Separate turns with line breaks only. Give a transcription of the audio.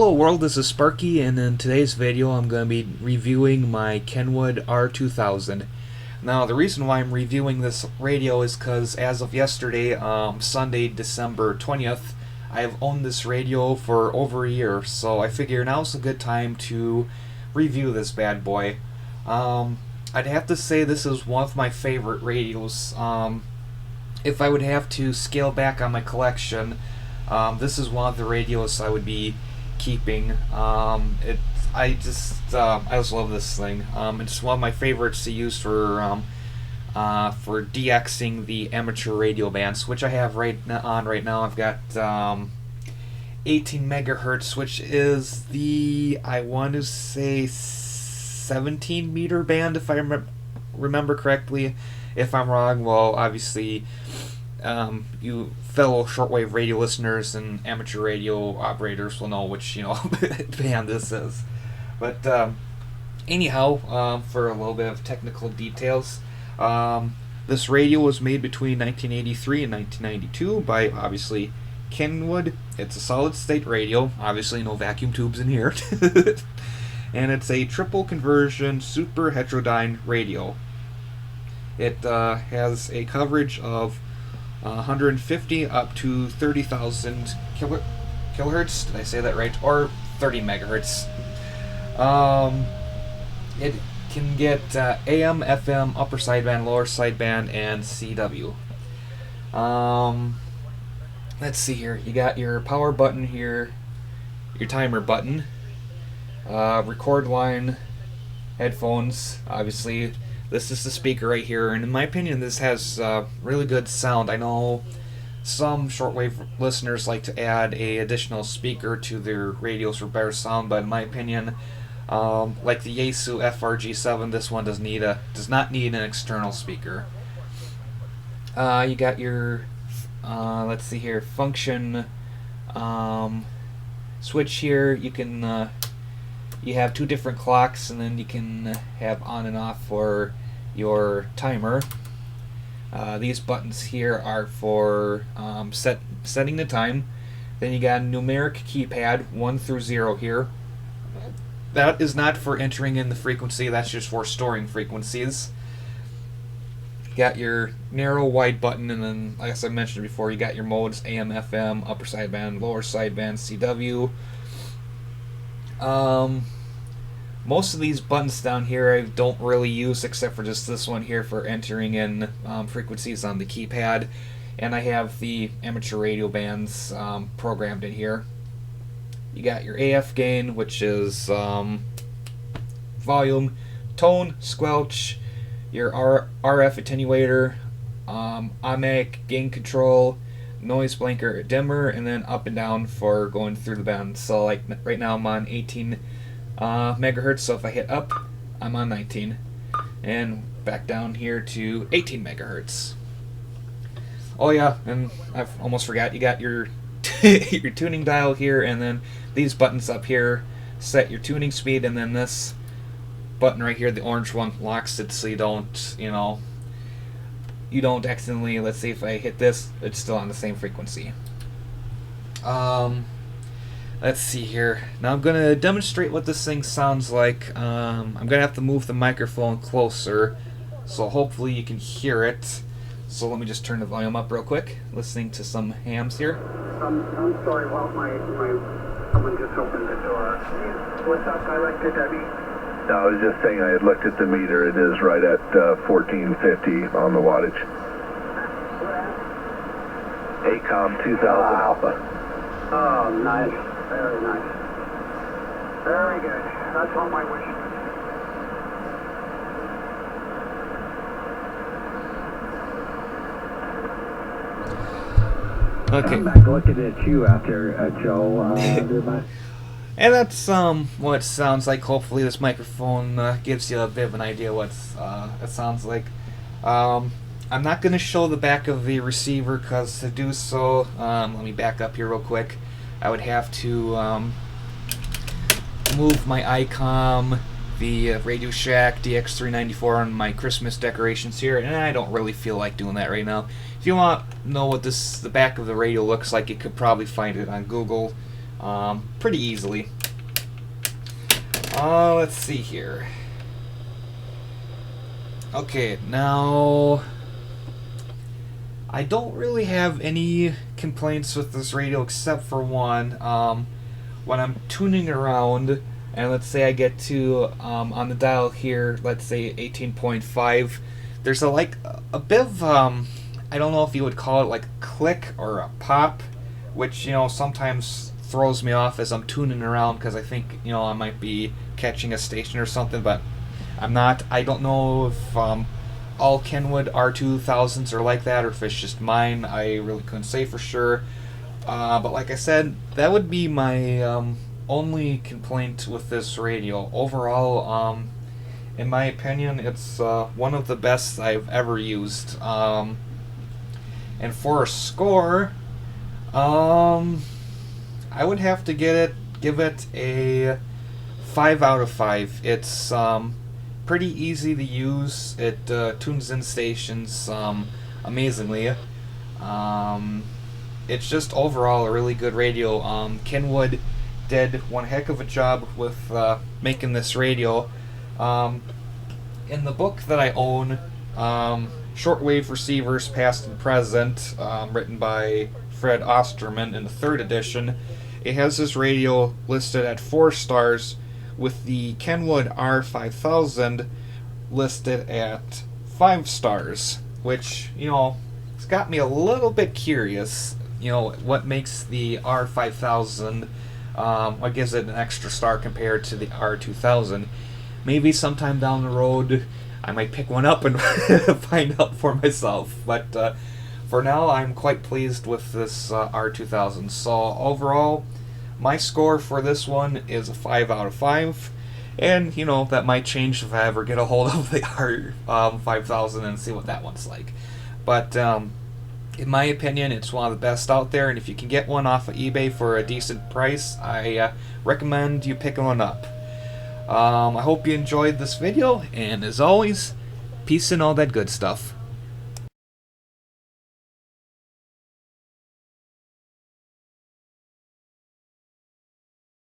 Hello world, this is Sparky, and in today's video I'm going to be reviewing my Kenwood R-2000. Now the reason why I'm reviewing this radio is because as of yesterday, Sunday, December 20th, I've owned this radio for over a year, so I figure now's a good time to review this bad boy. I'd have to say this is one of my favorite radios. If I would have to scale back on my collection, this is one of the radios I would be keeping. I just love this thing. It's one of my favorites to use for DXing the amateur radio bands, which I have right now. I've got 18 megahertz, which is the, I want to say, 17 meter band, if I remember correctly. If I'm wrong, well, obviously, you fellow shortwave radio listeners and amateur radio operators will know which, band this is. But anyhow, for a little bit of technical details, this radio was made between 1983 and 1992 by, obviously, Kenwood. It's a solid-state radio, obviously no vacuum tubes in here, and it's a triple conversion super heterodyne radio. It has a coverage of 150 up to 30,000 kilohertz. Did I say that right? Or 30 megahertz. It can get AM, FM, upper sideband, lower sideband, and CW. Let's see here. You got your power button here, your timer button, record line, headphones, obviously. This is the speaker right here, and in my opinion this has really good sound. I know some shortwave listeners like to add a additional speaker to their radios for better sound, but in my opinion, like the Yaesu FRG7, this one does not need an external speaker. You got your let's see here, function switch here. You can you have two different clocks, and then you can have on and off for your timer. These buttons here are for setting the time. Then you got a numeric keypad 1 through 0 here. That is not for entering in the frequency, that's just for storing frequencies. You got your narrow wide button, and then, like I mentioned before, you got your modes: AM, FM, upper sideband, lower sideband, CW. Most of these buttons down here I don't really use, except for just this one here for entering in frequencies on the keypad, and I have the amateur radio bands programmed in here. You got your AF gain, which is volume, tone, squelch, your RF attenuator, automatic gain control, noise blanker dimmer, and then up and down for going through the band. So like right now I'm on 18 megahertz, so if I hit up, I'm on 19, and back down here to 18 megahertz. Oh yeah, and I've almost forgot, you got your your tuning dial here, and then these buttons up here set your tuning speed, and then this button right here, the orange one, locks it so you don't accidentally, let's see, if I hit this, it's still on the same frequency. Let's see here. Now I'm going to demonstrate what this thing sounds like. I'm going to have to move the microphone closer, so hopefully you can hear it. So let me just turn the volume up real quick, listening to some hams here.
I'm sorry, well, someone just opened the door. What's up, Director Debbie?
No, I was just saying I had looked at the meter. It is right at 1450 on the wattage. ACOM 2000 Alpha.
Oh, nice. Very nice. Very good. That's all my wish.
Okay.
I'm back looking at you after, Joe.
And that's what it sounds like. Hopefully this microphone gives you a bit of an idea what it sounds like. I'm not going to show the back of the receiver, because to do so, let me back up here real quick. I would have to move my ICOM, the Radio Shack DX394 on my Christmas decorations here, and I don't really feel like doing that right now. If you want to know what the back of the radio looks like, you could probably find it on Google. pretty easily. Let's see here. Okay, now I don't really have any complaints with this radio except for one. When I'm tuning around, and let's say I get to on the dial here, let's say 18.5, there's a bit of I don't know if you would call it like a click or a pop, which sometimes throws me off as I'm tuning around, because I think I might be catching a station or something, but I'm not. I don't know if all Kenwood R-2000s are like that, or if it's just mine. I really couldn't say for sure. But like I said, that would be my only complaint with this radio. Overall, in my opinion, it's one of the best I've ever used. And for a score, I would have to give it a 5 out of 5. It's pretty easy to use. It tunes in stations amazingly. It's just overall a really good radio. Kenwood did one heck of a job with making this radio. In the book that I own, Shortwave Receivers Past and Present, written by Fred Osterman in the 3rd edition, it has this radio listed at 4 stars, with the Kenwood R-2000 listed at 5 stars, which, it's got me a little bit curious. What makes the R-2000, what gives it an extra star compared to the R-2000. Maybe sometime down the road I might pick one up and find out for myself, but for now I'm quite pleased with this R-2000. So overall, my score for this one is a 5 out of 5, and that might change if I ever get a hold of the R-5000 and see what that one's like. But in my opinion, it's one of the best out there, and if you can get one off of eBay for a decent price, I recommend you picking one up. I hope you enjoyed this video, and as always, peace and all that good stuff.